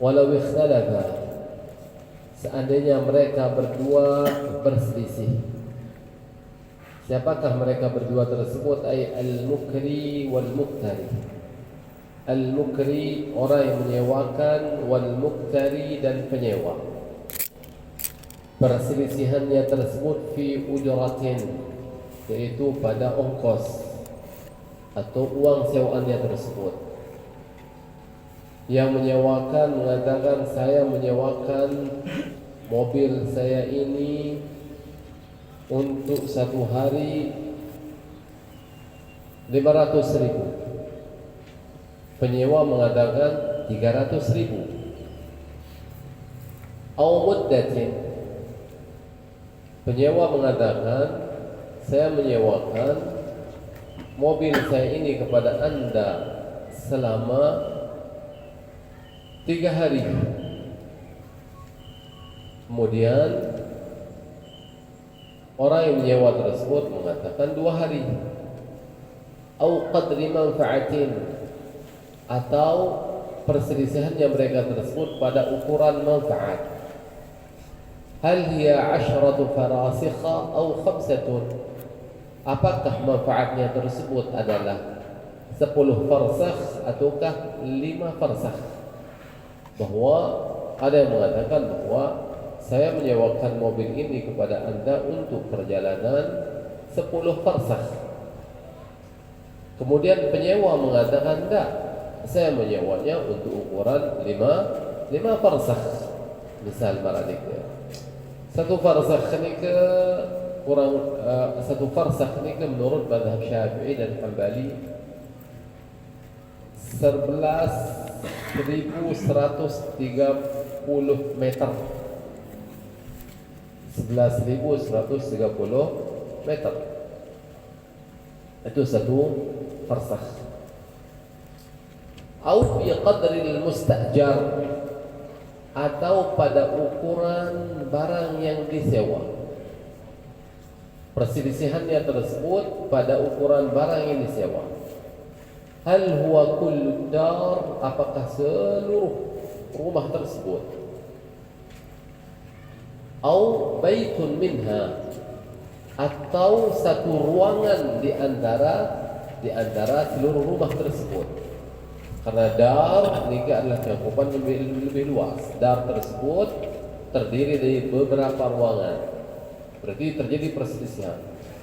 walau ikhtalafa, seandainya mereka berdua berselisih. Siapakah mereka berdua tersebut? Ay al-mukri wal-muktari. Al-mukri orang yang menyewakan, wal-muktari dan penyewa. Perselisihannya tersebut fi ujratin, yaitu pada ongkos atau uang sewaannya tersebut. Yang menyewakan mengatakan, saya menyewakan mobil saya ini untuk satu hari 500.000. Penyewa mengatakan 300.000. Au muddatin, penyewa mengatakan, saya menyewakan mobil saya ini kepada Anda selama 3 hari. Kemudian orang yang menyewa tersebut mengatakan 2 hari. Au qadri manfaatin, atau perselisihannya mereka tersebut pada ukuran manfaat. Hal hiya 10 farasikha au 5? Apakah manfaatnya tersebut adalah 10 farsakh ataukah 5 farsakh? Bahwa ada yang mengatakan bahwa saya menyewakan mobil ini kepada Anda untuk perjalanan 10 farsakh. Kemudian penyewa mengatakan tidak, saya menyewanya untuk ukuran 5 farsakh. Misal maradik, satu farsakh ni ke kurang, satu farsakh ni ke menurut mazhab Syafi'i dan Hanbali 11.130 meter. 11.130 meter. Itu satu farsakh. Au fi qadril mustajar, atau pada ukuran barang yang disewa. Perselisihannya tersebut pada ukuran barang yang disewa. Hal huwa kullu dar, apakah seluruh rumah tersebut? Au baitun minha, atau satu ruangan di antara seluruh rumah tersebut. Karena dar ini adalah cakupan lebih luas. Dar tersebut terdiri dari beberapa ruangan. Berarti terjadi perselisihan.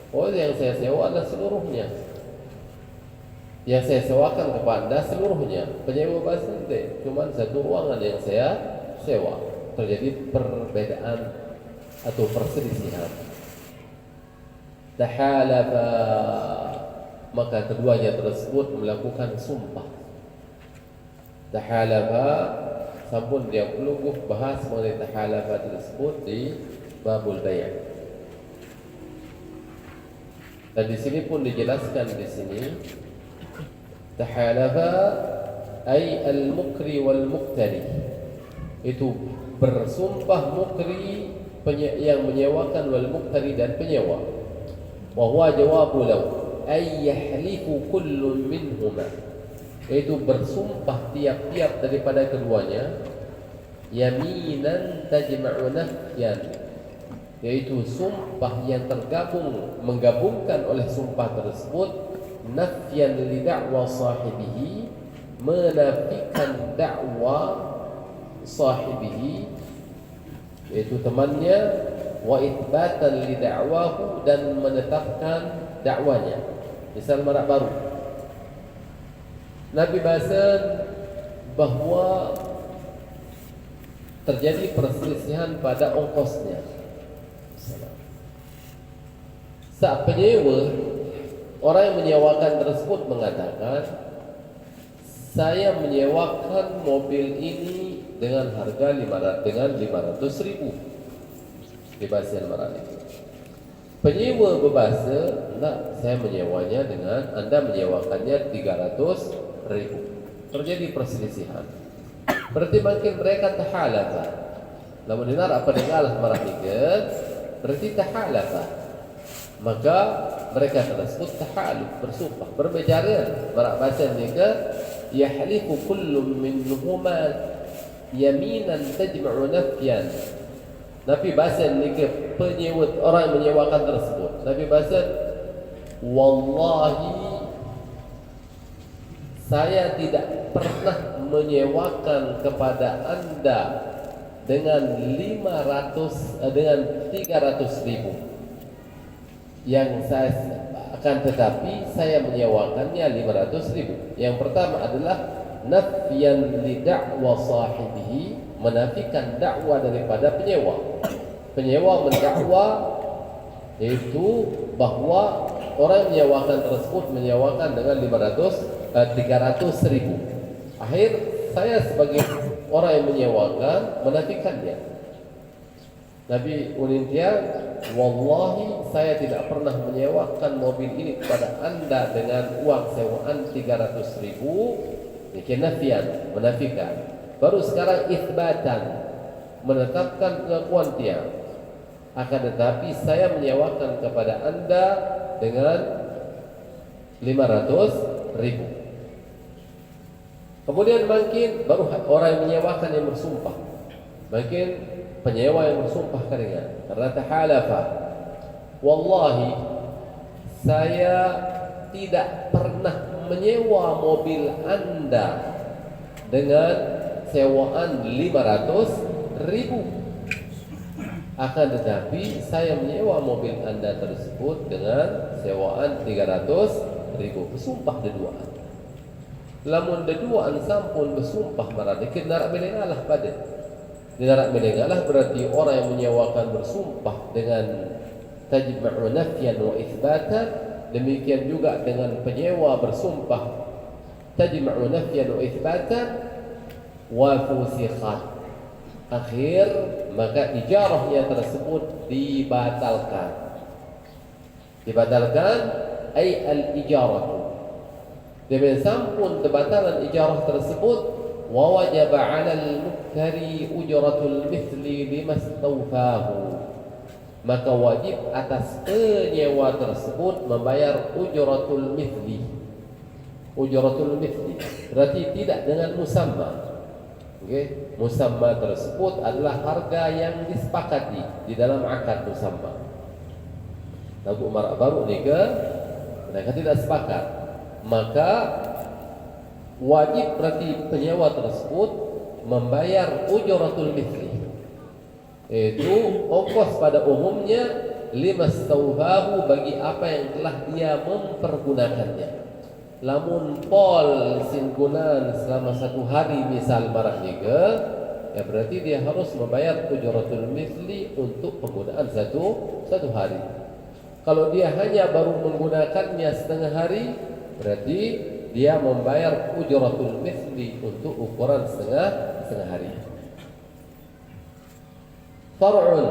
Oh, yang saya sewa adalah seluruhnya. Yang saya sewakan kepada seluruhnya. Penyewa bahasa tidak, cuma satu ruangan yang saya sewa. Terjadi perbedaan atau perselisihan. Tahalafa, maka keduanya tersebut melakukan sumpah. Tahalafa, sampun dia pelungguh bahas mengenai tahalafa tersebut di babul bay'. Dan di sini pun dijelaskan di sini tahalafa ay al-mukri wal muktari, itu bersumpah mukri yang menyewakan, wal muktari dan penyewa. Wa huwa jawabu law ay yahlifu kullun minhuma, itu bersumpah tiap-tiap daripada keduanya, yaminan tajma'u nafyan, yaitu sumpah yang menggabungkan oleh sumpah tersebut, nafyan li da'wa sahibihi, menafikan dakwa sahibihi, yaitu temannya, wa itsbatan li da'wahu, dan menetapkan dakwanya. Misal marak baru, Nabi bahasan bahawa terjadi perselisihan pada ongkosnya. Saat penyewa, orang yang menyewakan tersebut mengatakan, saya menyewakan mobil ini dengan harga 500.000 di bahasan Marani. Penyewa berbahasa, enggak, saya menyewanya dengan, Anda menyewakannya 300.000. Terjadi perselisihan. Berarti makin mereka tahalafa. Namun dinar apa dengalah Marani ke, berarti tahalafa. Maka mereka tersebut tahaluf, bersumpah, berbicara. Marak bahasa ni ke, yahlifu kullum minhuma yaminan tajma'u nafyan. Nabi bahasa ni ke penyewa, orang yang menyewakan tersebut. Nabi bahasa, wallahi saya tidak pernah menyewakan kepada anda dengan 300.000 yang saya akan, tetapi saya menyewakannya 500.000. Yang pertama adalah nafyan li da'wa sahibihi, menafikan dakwah daripada penyewa. Penyewa mendakwa yaitu bahwa orang yang menyewakan tersebut menyewakan dengan 300.000. Akhir saya sebagai orang yang menyewakan menafikannya. Nabi unintian, wallahi saya tidak pernah menyewakan mobil ini kepada anda dengan uang sewaan 300.000. Ini nafian, menafikan. Baru sekarang itsbatan, menetapkan pengakuan dia. Akan tetapi saya menyewakan kepada anda dengan 500.000. Kemudian mungkin baru orang yang menyewakan yang bersumpah. Mungkin penyewa yang bersumpah keringan karena tahalafa, wallahi saya tidak pernah menyewa mobil anda dengan sewaan 500.000. Akan tetapi saya menyewa mobil anda tersebut dengan sewaan 300.000. Bersumpah deduaan. Lamun deduaan sampun bersumpah marade kena belengalah pada. Dinarak belengalah berarti orang yang menyewakan bersumpah dengan tajma'u nafyan wa itsbatan. Demikian juga dengan penyewa bersumpah tajma'u nafyan wa itsbatan wa fusikhat. Akhir maka ijarahnya tersebut dibatalkan. Dibatalkan ay al-ijarah. Demikian sampun kebatalan ijarah tersebut, wa wajaba 'ala al-muktari ujratul mithli limastawfahu. Maka wajib atas penyewa tersebut membayar ujratul mithli. Ujratul mithli berarti tidak dengan musamma. Okay? Musamma tersebut adalah harga yang disepakati di dalam akad musamma. Lagu marak baru ni ke mereka tidak sepakat, maka wajib berarti penyewa tersebut membayar ujratul mithli, itu ongkos pada umumnya limastawfahu, bagi apa yang telah dia mempergunakannya. Lamun pol singgunan selama 1 hari misal marak niga, ya berarti dia harus membayar ujratul mithli untuk penggunaan satu hari. Kalau dia hanya baru menggunakannya setengah hari, berarti dia membayar ujratul mithli untuk ukuran setengah hari. Far'un,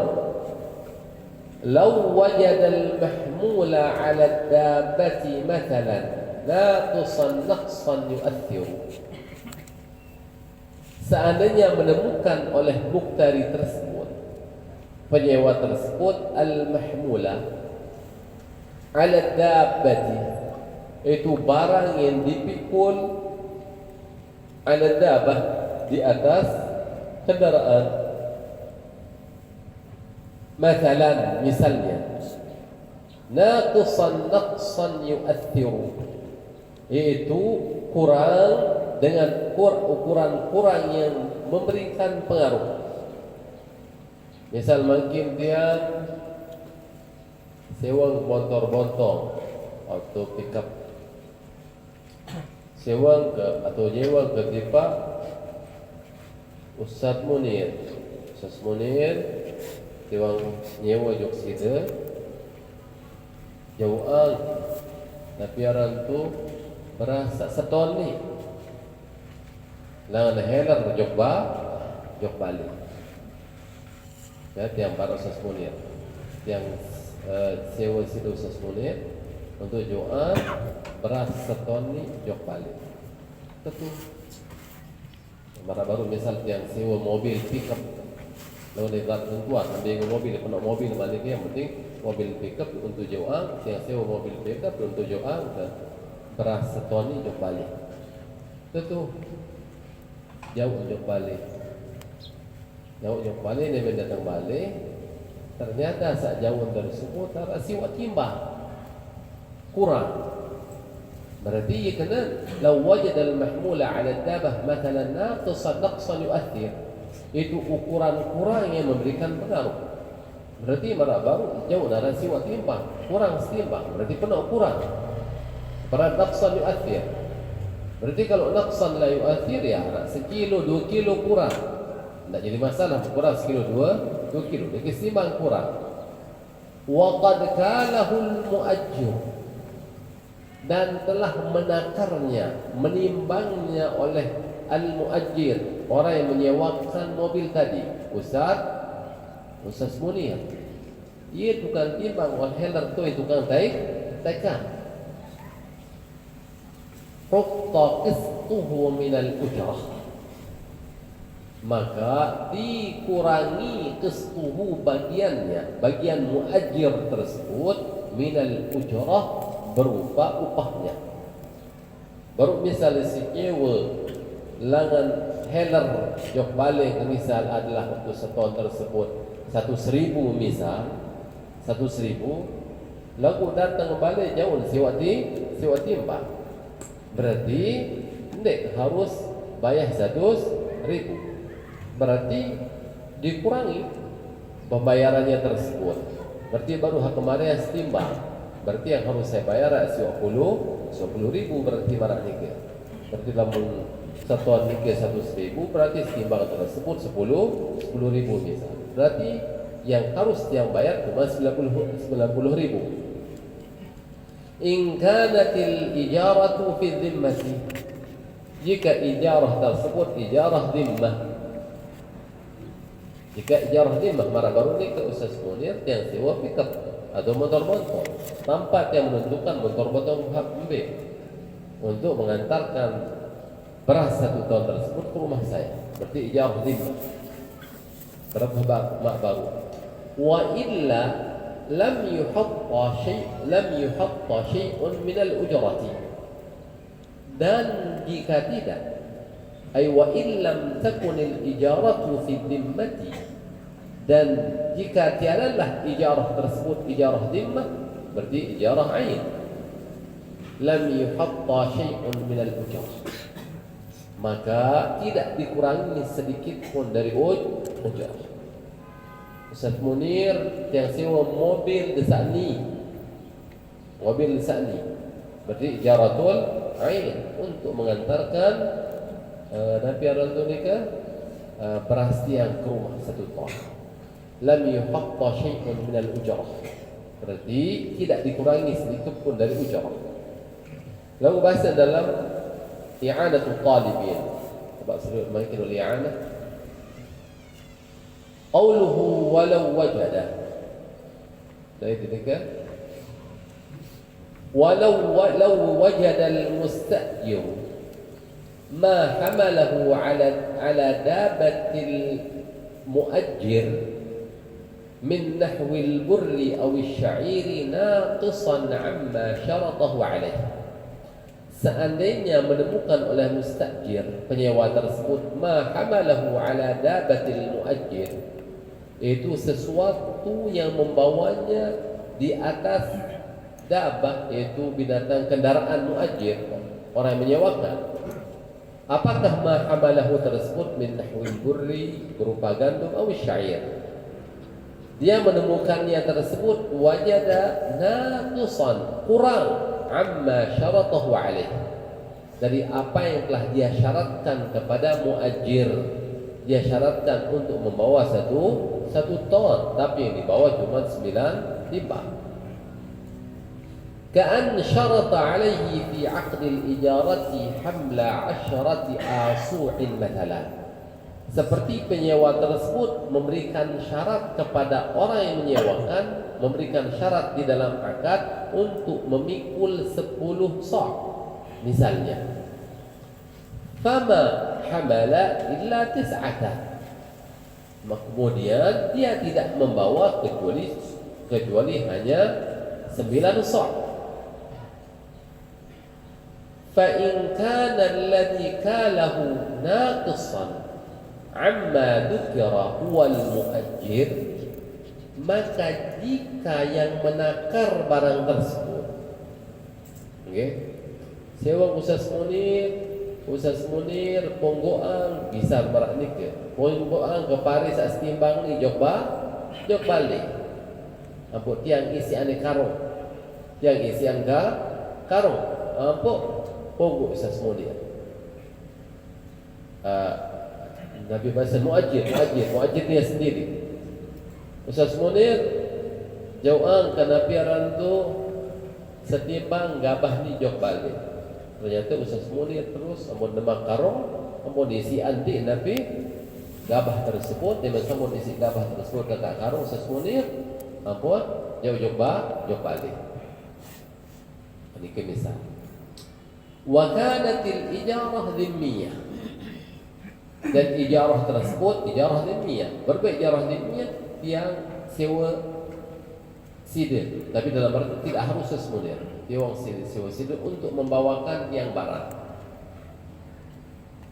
law wajada al-mahmula 'ala ad-dabbati mathalan naqsan naqsan yu'athiru. Seandainya menemukan oleh muktari tersebut, penyewa tersebut, al-mahmula 'ala ad-dabbati, itu barang yang dipikul, 'ala dabbah, di atas kendaraan. Mathalan, misalnya, naqsan naqsan yu'athiru, yaitu kurang dengan ukuran kurang yang memberikan pengaruh. Misal mungkin dia sewa bontor-bontor atau pickup, sewa ke atau nyewa ke tipa Ustaz Munir tiwang nyewa jok sida jauhan, tapi orang tu berasa seton ni langan helar jok balik. Ya, tiang baru Ustaz Munir, tiang sewa sida Ustaz Munir untuk jauhan beras seton ni jok balik. Tentu baru misal tiang sewa mobil pickup, lalu dia berat tentuan ambil mobil, penuh mobil balik, yang penting mobil pickup untuk jauhan, tiang sewa mobil pickup untuk jauhan beras seton ni jok balik. Tentu jauh jok balik. Jauh-jauh balik dia datang balik, ternyata saat jauh tersebut ada siwak timbang kurang. Berarti ia kena law wajada al-mahmula 'ala ad-dabah mathalan naqsan yu'athir. Itu ukuran kurang yang memberikan pengaruh. Berarti marah baru jauh dari siwak timbang, kurang setimbang, berarti penuh kurang. Pada naqsan yu'athir. Berarti kalau naqsan la yu'athir ya sekilo 2 kilo kurang. Tak jadi masalah kurang sekilo 2 kilo. Dia setimbang kurang. Wa qad kalahu al-mu'ajjir, dan telah menakarnya, menimbangnya oleh al-mu'ajjir, orang yang menyewakan mobil tadi, Ustaz Munir. Dia tukang timbang, orang heller tu tukang tekan. Hutta qistuhu minal ujrah, maka dikurangi qistuhu bagiannya, bagian mu'ajjir tersebut minal ujrah, berupa upahnya. Baru misalnya si nyewa langan heller jok balik misal adalah untuk seton tersebut 1.000 misal 1.000, lalu datang balik jauh sewa timbang, berarti tidak harus bayar 1.000, berarti dikurangi pembayarannya tersebut. Berarti baru hak kemarin setimbang, berarti yang harus saya bayar 10.000, berarti marah nikah. Berarti dalam satuan nikah 100.000, berarti setimbang tersebut 10.000 misal. Berarti yang harus yang bayar cuma 90.000. In kanatil ijaratu fi dhimmati, jika ijarah tersebut ijarah dhimmah. Jika ijarah dhimmah, marah baru nikah Ustaz Munir yang sewa pickup atau motor-motor, tempat yang menentukan motor-motor hak ambil untuk mengantarkan beras 1 ton tersebut ke rumah saya, berarti ijarah dhimmah. Berapa mak baru? Wa illa lam yuhatta syai'un min al-ujrati, dan jika tidak, ay wa illam takun al-ijaratu fi dhimmati, dan jika tiadalah ijarah tersebut ijarah dhimmah, berarti ijarah ain, lam yuhatta syai'un min al-ujrah, maka tidak dikurangi sedikit pun dari ujrah. Ustaz Munir yang sewa mobil desani, berarti ijaratul ain untuk mengantarkan Nabi Arul nikah beras tiang ke rumah 1 ton. Lam yuhatta syai'un min al-ujrah, berarti tidak dikurangi sedikit pun dari ujrah. Lalu bahasa dalam i'anatul talibin, sebab sering mungkin i'anah qawluhu walau wajada, dari ketika walau wajada al-musta'jir ma hamalahu ala dabatil mu'ajjir min nahwi al-burri aw al-sya'iri naqisan amma syaratahu alaih. Seandainya menemukan oleh mustajir, penyewa tersebut, ma hamalahu ala dabatil mu'ajjir, itu sesuatu yang membawanya di atas dabah, yaitu binatang kendaraan mu'ajjir, orang yang menyewakan. Apakah ma hamalahu tersebut min nahwil burri, berupa gandum, atau syair? Dia menemukannya tersebut wajada naqisan, kurang, amma syaratahu alaih, dari apa yang telah dia syaratkan kepada mu'ajjir. Dia syaratkan untuk membawa 1 ton, tapi yang dibawa cuma 9 timbang. Ka'an syarata alaihi fi aqdil ijarati hamla 10 asu'in mathalan, seperti penyewa tersebut memberikan syarat kepada orang yang menyewakan, memberikan syarat di dalam akad untuk memikul 10 sa' misalnya. Fama hamala illa 9, kemudian dia tidak membawa kecuali hanya 9 sa'. Fa in kana alladhi kalahu naqisan amma dzukira huwal muajjir, maka jika yang menakar barang tersebut, okay, sewa Ustaz Munir ponggoang bisa barak ni ke ponggoang ke Paris as timbang ni jok balik ampuk tiang isi ane karung tiang isi angga karung ampuk ponggo Ustaz Munir Nabi bahasa muajir dia sendiri. Ustaz Munir jauang kana piaran tu setimbang gabah ni jok balik. Ternyata Ustaz Munir terus amun demak karong amun isi anti Nabi gabah tersebut dia amun isi gabah tersebut kakak karong Ustaz Munir ampun jauh balik. Ini ke misal. Wa kanatil ijarah dhimmiyah. Dan ijarah tersebut ijarah dhimmiyah. Berbeza ijarah dhimmiyah yang sewa sidin, tapi dalam arti tidak harus semunir. Dia orang sewa sidin untuk membawakan yang barang.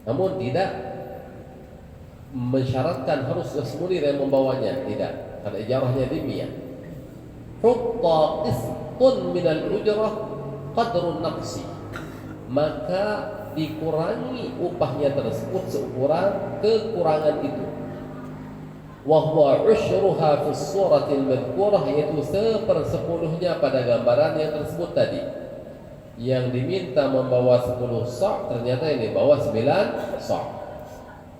Namun tidak mensyaratkan harus semunir yang membawanya, tidak. Karena ijarahnya dhimmiyah. Hutta qisṭun minal ujrah qadrun naqsi. Maka dikurangi upahnya tersebut seukuran kekurangan itu. Wa huwa ushruha fi suratil madhkurah, yaitu 1/10-nya pada gambaran yang tersebut tadi. Yang diminta membawa 10 sa' ternyata yang dibawa 9 sa'.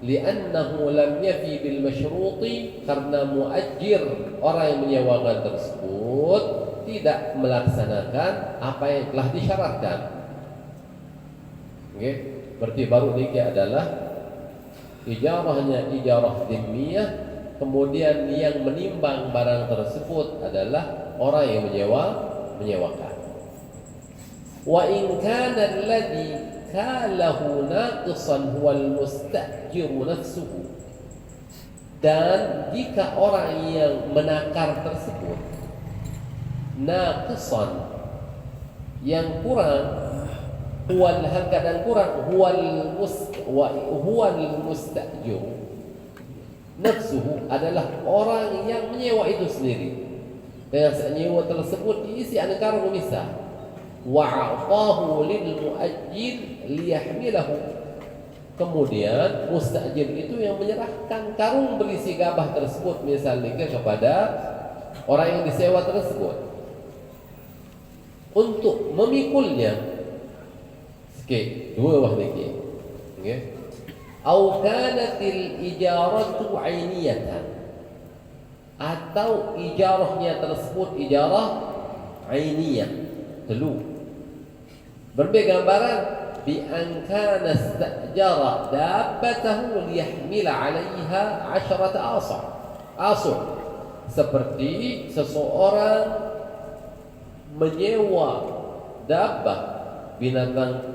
Li'annahu lam yafi bil masyruti, karena muajir orang yang menyewakan tersebut tidak melaksanakan apa yang telah disyaratkan. Okay. Berarti baru ini adalah ijarahnya ijarah dhimmiyah, kemudian yang menimbang barang tersebut adalah orang yang menyewakan. Wa in kana alladhi kalahu naqisan huwal mustajiru nafsuhu, dan jika orang yang menakar tersebut naqisan yang kurang, huwal kadang kurang, huwal mustajir nafsuhu adalah orang yang menyewa itu sendiri. Dengan senyewa tersebut diisi ane karung misal, wa a'tahu lil muajjir liyahmilahu. Kemudian mustajir itu yang menyerahkan karung berisi gabah tersebut misalnya kepada orang yang disewa tersebut untuk memikulnya. Okay, dua wah lagi. Okay. Au kanatil ijaratu 'ainiyatan, atau ijarahnya tersebut ijarah 'ainiyah. Telu. Berbeda gambaran bi an kana istajara dabbatahu liyahmila 'alayha 'asharata asur. Seperti seseorang menyewa dabbah binatang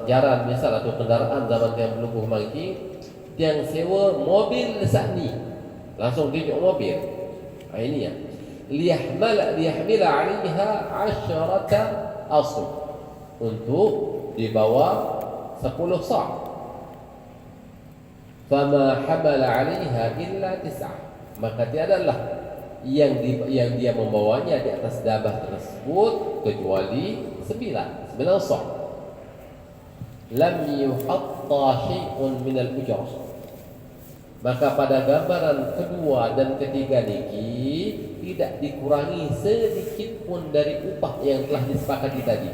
jaran misal atau kendaraan zaman yang belum mangki, yang sewa mobil sahni langsung tunjuk mobil. Ini ya liyahmila 'alaiha 'asharata asr, untuk dibawa 10 sa'. Fama hamala 'alaiha illa 9, maka tiadalah yang dia membawanya di atas dabah tersebut kecuali 9 sa'. Lam yuhatta syai'un minal ujrah, maka pada gambaran kedua dan ketiga niki tidak dikurangi sedikit pun dari upah yang telah disepakati tadi.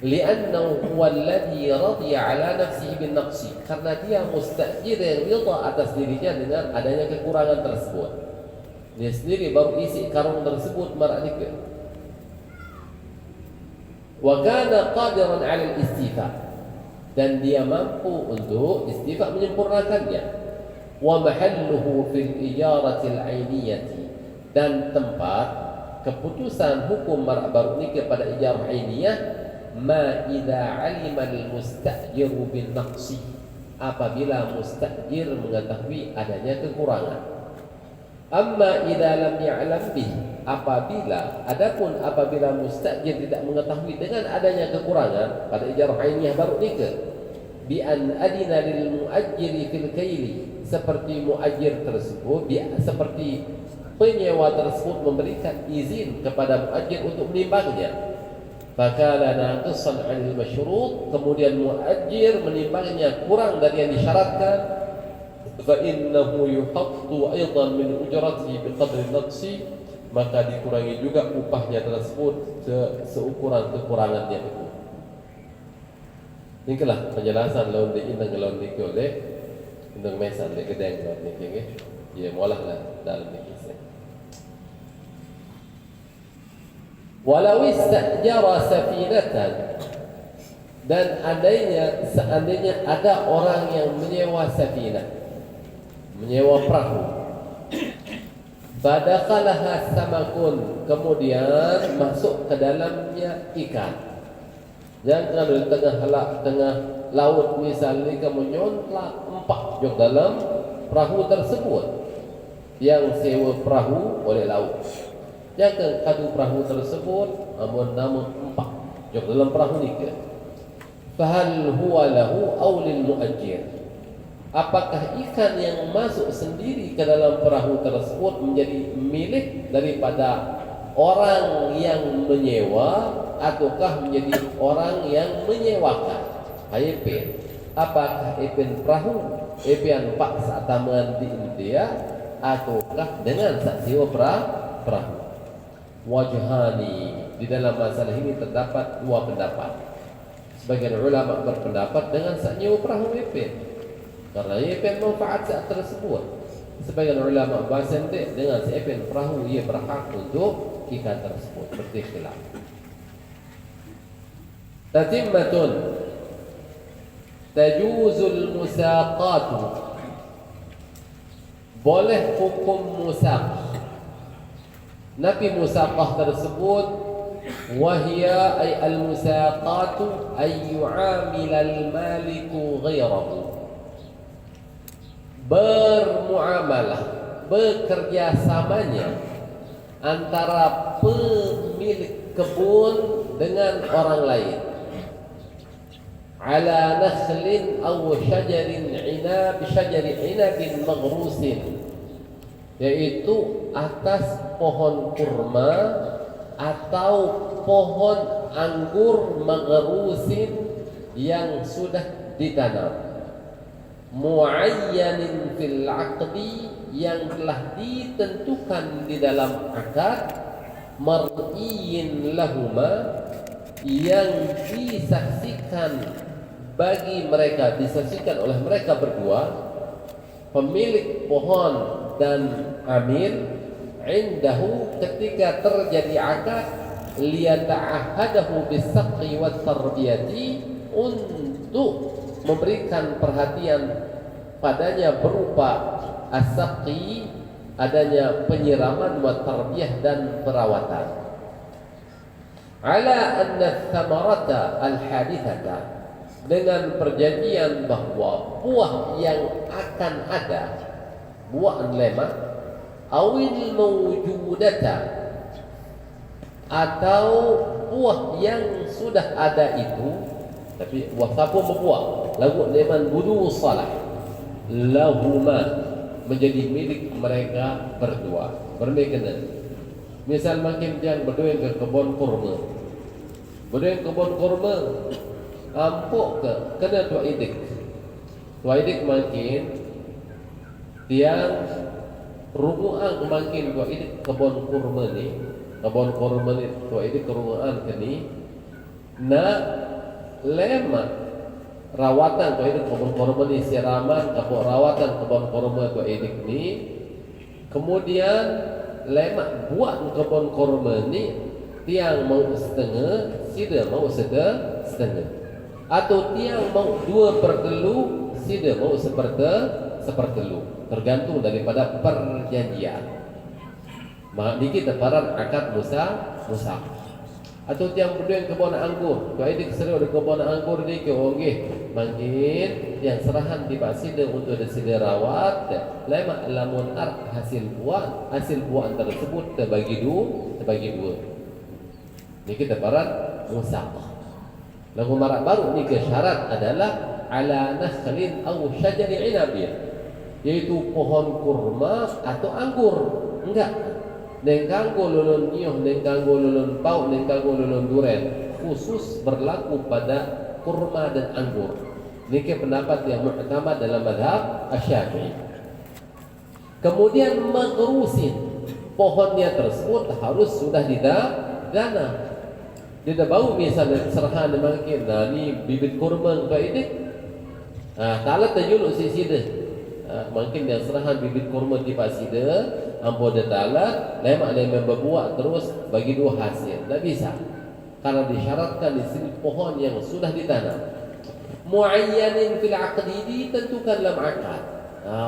Li'annahu huwa alladhi radiya 'ala nafsihi bin naqsi, karena dia mustajir yang rida atas dirinya dengan adanya kekurangan tersebut. Dia sendiri baru isi karung tersebut maraknika. Wa kana qadiran 'ala al-istifa, dan dia mampu untuk istifa menyempurnakannya. Wa mahalluhu fil ijarati al-'ainiyati, dan tempat keputusan hukum baru ini kepada ijarah 'ainiyah ma idza 'alima al-mustajiru bin naqsi, apabila mustajir mengetahui adanya kekurangan. Amma idza lam ya'lam bih, apabila mustajir tidak mengetahui dengan adanya kekurangan pada ijarah 'ainiyah baru nikah, bi an adina lil muajjiri fil kaili, seperti muajir tersebut, seperti penyewa tersebut memberikan izin kepada muajir untuk menimbangnya. Fakala naqisan 'anil masyrut, kemudian muajir menimbangnya kurang dari yang disyaratkan, fa innahu yuhattu aidan min ujratihi biqadri naqsi, maka dikurangi juga upahnya tersebut seukuran kekurangannya itu. Inilah penjelasan lawan di indang lawan ni ke oleh indang mesan le gedeng lawan ni ke. Ya mualah lah dalam ni kisah. Walau istajara safinatan, dan seandainya ada orang yang menyewa safinah, menyewa perahu, badakalaha samakun, kemudian masuk ke dalamnya ikan. Yang kalau di tengah laut misalnya kamu nyontlak 4 jok dalam perahu tersebut, yang sewa perahu oleh laut, yang kadu perahu tersebut namun 4 jok dalam perahu ni ke, fahal huwa lahu aw lil muajjir, apakah ikan yang masuk sendiri ke dalam perahu tersebut menjadi milik daripada orang yang menyewa, ataukah menjadi orang yang menyewakan? Ipin, apakah ipin perahu, ipin pak saat taman di India, ataukah dengan sewa perahu? Wajhani, di dalam masalah ini terdapat 2 pendapat. Sebagian ulama berpendapat dengan sewa perahu ipin, karena ipin manfaat saat tersebut. Sebagian ulama bersentik dengan ipin perahu, ia berhak untuk ikan tersebut. Bertikhtilaf. Tatimmatun, tajuzul musaqatu, boleh hukum musaq. Nabi musaqah tersebut, wahia ay al-musaqatu ay yu'amil al-maliku ghairahu, bermuamalah, bekerja samanya antara pemilik kebun dengan orang lain, ala nakhlin aw syajarin inabin maghrusin, yaitu atas pohon kurma atau pohon anggur maghrusin yang sudah ditanam, muayyanin fil aqdi, yang telah ditentukan di dalam akad, mar'iyin lahuma, yang disaksikan bagi mereka, disaksikan oleh mereka berdua, pemilik pohon dan amil, indahu, ketika terjadi akad, liyata'ahadahu bisaqi wa tarbiyati, untuk memberikan perhatian padanya berupa as-saqi, adanya penyiraman, wa tarbiyah, dan perawatan. Ala anna thamarata al-hadithata, dengan perjanjian bahwa buah yang akan ada, buah lemah, awil mawjudata, atau buah yang sudah ada itu, tapi buah sapu berbuah, lagu leman budu salah, lahuma, menjadi milik mereka berdua, bermekanan. Misal makin jangan berdua ke kebun kurma, berdua kebun kurma, ampuk ke kena tua idik makin tiang rumuan makin tua idik kebun kurma ni tua idik kerumuan ke ni na lema rawatan tua idik kebun kurma ni, siraman kapok rawatan kebun kurma tua idik ni, kemudian lemak buat kebun kurma ni, tiang mau setengah, sida mau setengah, atau tiang mau 2/3, sida mau sepertelu, tergantung daripada perjanjian. Maka kita paran akad musaq. Atau tiang berdua kebun anggur, tu adik seru di kebun anggur ni ke onggih, mungkin yang serahan di sida untuk sida rawat, lemak lamun hasil buah tersebut terbagi dua. Ni kita paran musaq. Lagu marak baru ni ke syarat adalah ala nakhlin aw syajari inabin, yaitu pohon kurma atau anggur. Enggak. Neng kanggo lulun nyoh, neng kanggo lulun pau, neng kanggo lulun duren, khusus berlaku pada kurma dan anggur. Ini pendapat yang mu'tamad dalam mazhab Asy-Syafi'i. Kemudian mengrusin, pohonnya tersebut harus sudah ditanam. Tidak bau misalnya serahan mungkin, nah ini bibit kurma untuk ini. Nah, talat tajuluk siside. Mungkin yang serahan bibit kurma di paside, ambo de talat, lemak berbuah terus bagi dua hasil. Tak bisa. Karena disyaratkan di sini pohon yang sudah ditanam. Muayyanin fil aqdi, ditentukan dalam akad.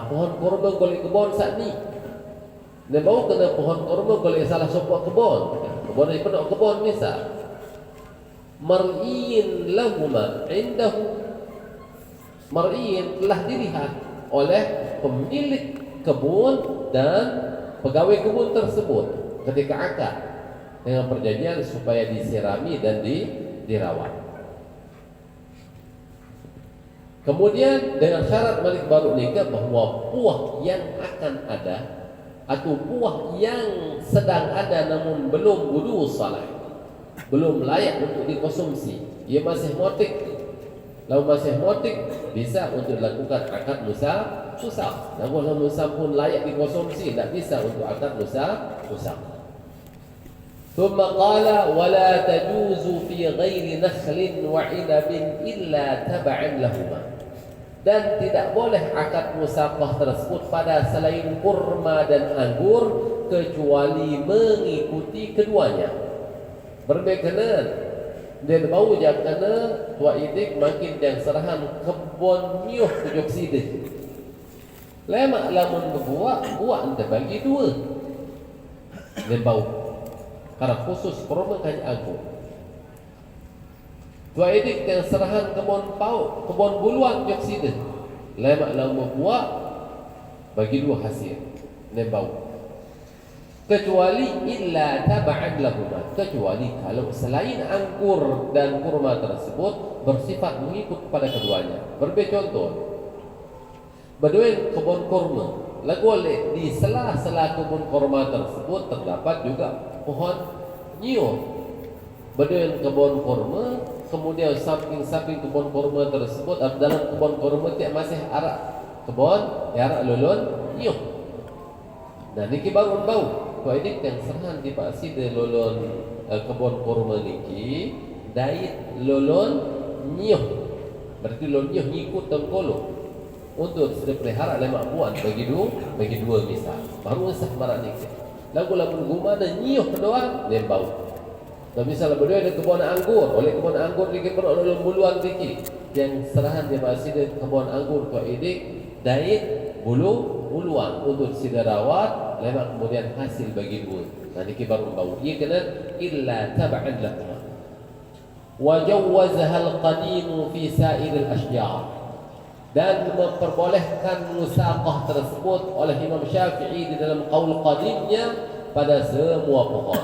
Pohon kurma boleh kebun saat ni. Dan bau kena pohon kurma boleh salah sebuah kebun. Kebun ini penuh kebun misal. Mar'in lahuma indahu. Mar'in telah dilihat oleh pemilik kebun dan pegawai kebun tersebut ketika akad dengan perjanjian supaya disirami dan dirawat. Kemudian dengan syarat balik baru nikah bahwa buah yang akan ada atau buah yang sedang ada namun belum wudu salah, belum layak untuk dikonsumsi, ia masih motik. Kalau masih motik, bisa untuk dilakukan akad musam. Namun kalau musam pun layak dikonsumsi, tidak bisa untuk akad musam. Thumma qala wala tajuzu fi ghairi nakhlin wa 'inabin illa tab'an lahuma. Dan tidak boleh akad musaqah tersebut pada selain kurma dan anggur kecuali mengikuti keduanya. Berbekanan dan bau jak kena tua idik makin yang serahan kebun nyuh tujuk sidih. Lemak lamun berbuah, buah anda bagi dua. Dan bau. Karena khusus kurma kan anggur. Tua idik yang serahan kebun pau, kebun buluan tujuk sidih. Lemak lamun berbuah bagi dua hasil. Dan bau. Kecuali illa taba'an lahuma, kecuali kalau selain anggur dan kurma tersebut bersifat mengikut pada keduanya. Contoh, berdua kebun kurma, lagu oleh di sela-sela kebun kurma tersebut terdapat juga pohon nyiur. Berdua kebun kurma, kemudian samping-samping kebun kurma tersebut dalam kebun kurma tidak masih arak kebun, arak lulun nyiur. Dan niki baru bau. Kau ini yang serahan di pasi de lolon kebun kurma niki dait lolon nyuh. Berarti lolon nyuh ngikut tengkolo untuk sudah pelihara lemak buan bagi dua misal. Baru sah marak niki. Lagu guma dan nyuh doang dia bau. Dan misal berdua ada kebun anggur, oleh kebun anggur niki perlu lolon buluan niki yang serahan di pasi de kebun anggur kau ini dait buluan untuk sidarawat lemak kemudian hasil bagi dua. Nah niki baru bau. Ia kena illa tab'an lahuma. Wa jawwazaha al-qadim fi sa'ir al-ashjar. Dan memperbolehkan musaqah tersebut oleh Imam Syafi'i di dalam qaul qadimnya pada semua pohon.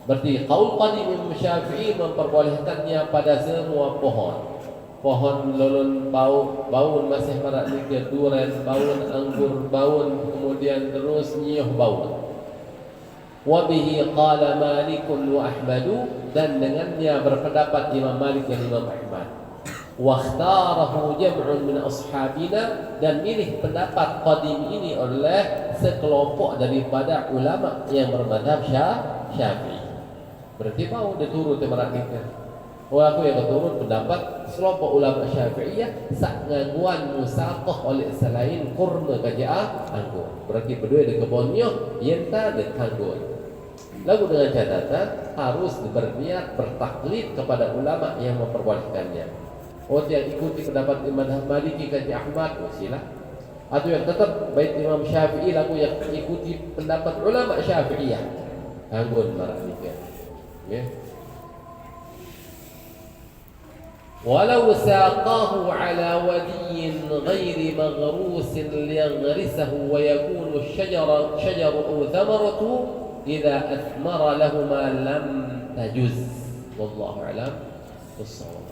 Berarti qaul qadim Imam Syafi'i memperbolehkannya pada semua pohon. Pohon lolon baun masih marak nikah, duren baun, anggur baun, kemudian terus nyuh baun. Wa bihi qala Malik wa Ahmad, dan dengannya berpendapat Imam Malik dan Imam Ahmad. Wa ikhtarahu jam'un min ashabina, dan milih pendapat qadim ini oleh sekelompok daripada ulama yang bermadzhab Syafi'i. Berarti mau diturut marak nikah. Aku yang keturun pendapat sekelompok ulama Syafi'iyah sak ngaguan musaqah oleh selain kurma kaja'ah anggur. Berarti berdua ada kebunnya yenta dan anggur. Lalu dengan catatan harus berniat bertaklid kepada ulama yang memperbolehkannya. Yang ikuti pendapat Imam Maliki kaji Ahmad, silah. Atau yang tetap baik Imam Syafi'i lalu yang ikuti pendapat ulama Syafi'iyah. Anggur marah nikah. Ya. ولو ساقاه على ودي غير مغروس ليغرسه ويكون شجر أو ثمرة إذا أثمر لهما لم تجز والله أعلم بالصواب.